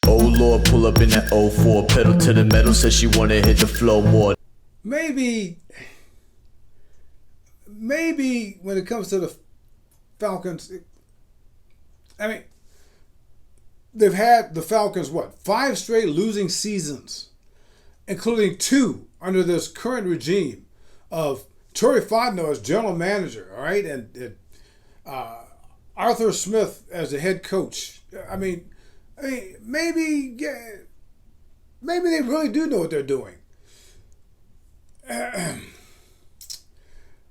Oh Lord, pull up in that '04, pedal to the metal, says she wanna hit the flow more. Maybe when it comes to the Falcons, I mean, they've had the Falcons, 5 straight losing seasons, including 2 under this current regime of Torrey Fontenot as general manager, all right, and Arthur Smith as the head coach. I mean, maybe they really do know what they're doing.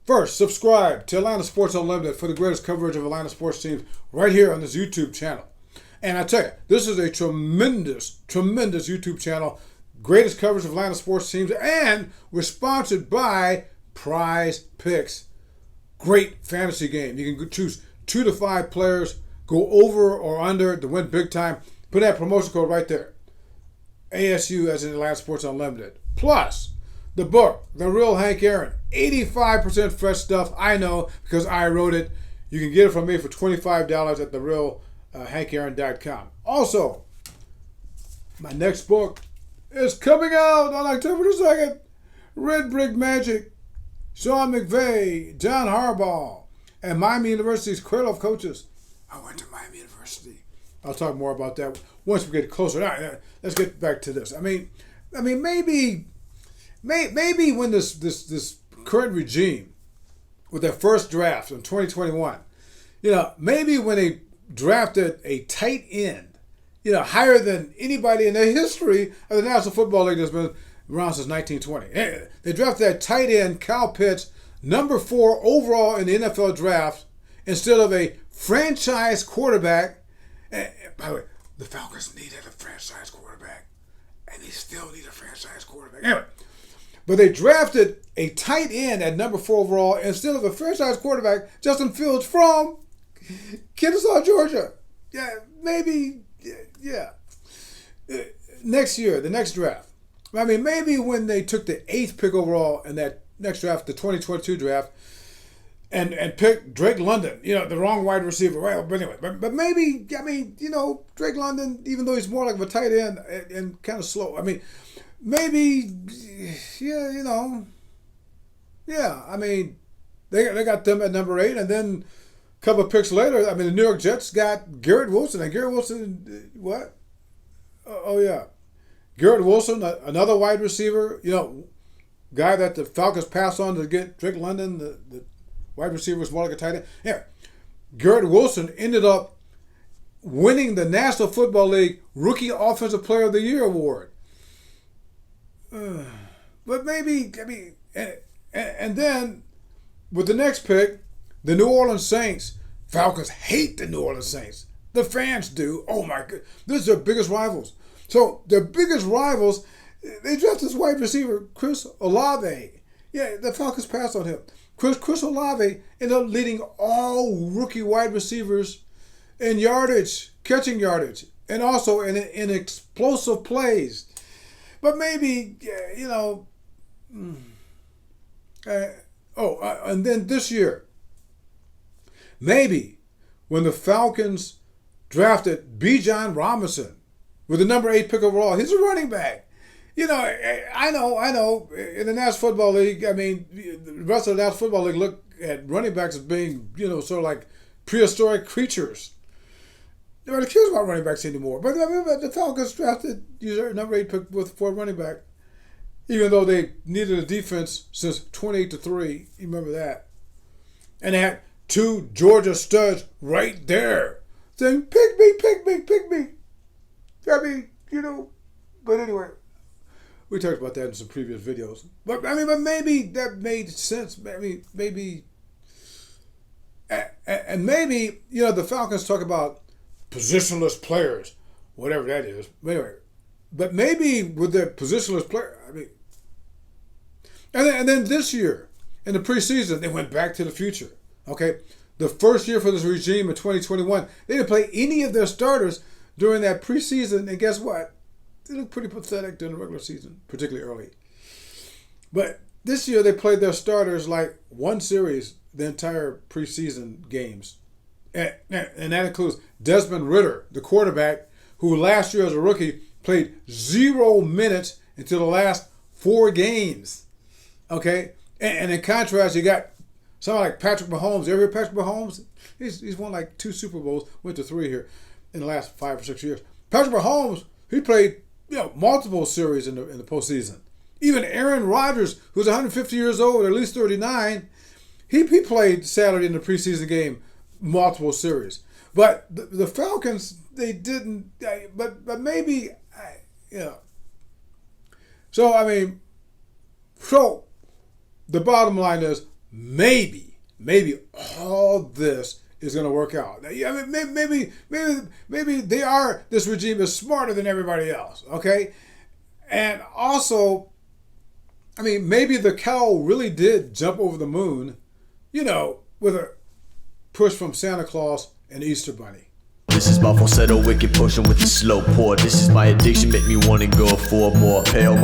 First, subscribe to Atlanta Sports Unlimited for the greatest coverage of Atlanta sports teams right here on this YouTube channel. And I tell you, this is a tremendous, tremendous YouTube channel. Greatest coverage of Atlanta sports teams. And we're sponsored by Prize Picks. Great fantasy game. You can choose 2 to 5 players, go over or under to win big time. Put that promotion code right there. ASU as in Atlanta Sports Unlimited. Plus, the book, The Real Hank Aaron. 85% fresh stuff. I know because I wrote it. You can get it from me for $25 at therealhankaaron.com. Also, my next book is coming out on October the 2nd. Red Brick Magic. Sean McVay, John Harbaugh, and Miami University's Cradle of Coaches. I went to Miami University. I'll talk more about that once we get closer. All right, let's get back to this. I mean, maybe when this current regime, with their first draft in 2021, maybe when they drafted a tight end, higher than anybody in the history of the National Football League that's been around since 1920. They drafted that tight end, Kyle Pitts, number 4 overall in the NFL draft, instead of a franchise quarterback. And by the way, the Falcons needed a franchise quarterback, and they still need a franchise quarterback. Anyway, but they drafted a tight end at number 4 overall instead of a franchise quarterback, Justin Fields from Kennesaw, Georgia. Yeah, maybe, yeah. Next year, the next draft. I mean, maybe when they took the 8th pick overall in that next draft, the 2022 draft, and picked Drake London, the wrong wide receiver. Well, but anyway, but maybe, Drake London, even though he's more like a tight end and kind of slow. I mean, maybe, yeah, I mean, they got them at number 8, and then a couple of picks later, I mean, the New York Jets got Garrett Wilson, and Garrett Wilson, what? Oh yeah. Garrett Wilson, another wide receiver, guy that the Falcons passed on to get Drake London, the wide receiver was more like a tight end. Yeah, Garrett Wilson ended up winning the National Football League Rookie Offensive Player of the Year award. But maybe, and then with the next pick, the New Orleans Saints. Falcons hate the New Orleans Saints. The fans do. Oh my God, this is their biggest rivals. So their biggest rivals, they drafted this wide receiver, Chris Olave. Yeah, the Falcons passed on him. Chris Olave ended up leading all rookie wide receivers in yardage, catching yardage, and also in explosive plays. But maybe, and then this year, maybe when the Falcons drafted Bijan Robinson, with the number 8 pick overall, he's a running back. I know. In the National Football League, I mean, the rest of the National Football League look at running backs as being, sort of like prehistoric creatures. Nobody cares about running backs anymore. But the Falcons drafted number 8 pick for a running back, even though they needed a defense since 28-3. You remember that? And they had 2 Georgia studs right there saying, "Pick me, pick me, pick me." I mean, but anyway, we talked about that in some previous videos. But maybe that made sense. Maybe, and maybe, the Falcons talk about positionless players, whatever that is. Anyway, but maybe with their positionless player, and then this year in the preseason they went back to the future. Okay, the first year for this regime in 2021, they didn't play any of their starters during that preseason, and guess what? They look pretty pathetic during the regular season, particularly early. But this year they played their starters like one series, the entire preseason games, and that includes Desmond Ridder, the quarterback, who last year as a rookie played 0 minutes until the last 4 games. Okay? And in contrast, you got somebody like Patrick Mahomes. You ever hear Patrick Mahomes? He's won like 2 Super Bowls, went to 3 here in the last 5 or 6 years. Patrick Mahomes, he played multiple series in the postseason. Even Aaron Rodgers, who's 150 years old, at least 39, he played Saturday in the preseason game, multiple series. But the Falcons, they didn't. But maybe, So I mean, so the bottom line is maybe all this is going to work out. I mean, maybe this regime is smarter than everybody else. Okay, and also, I mean, maybe the cow really did jump over the moon, with a push from Santa Claus and Easter Bunny. This is my falsetto, wicked potion with the slow pour. This is my addiction, make me wanna go for more. Pale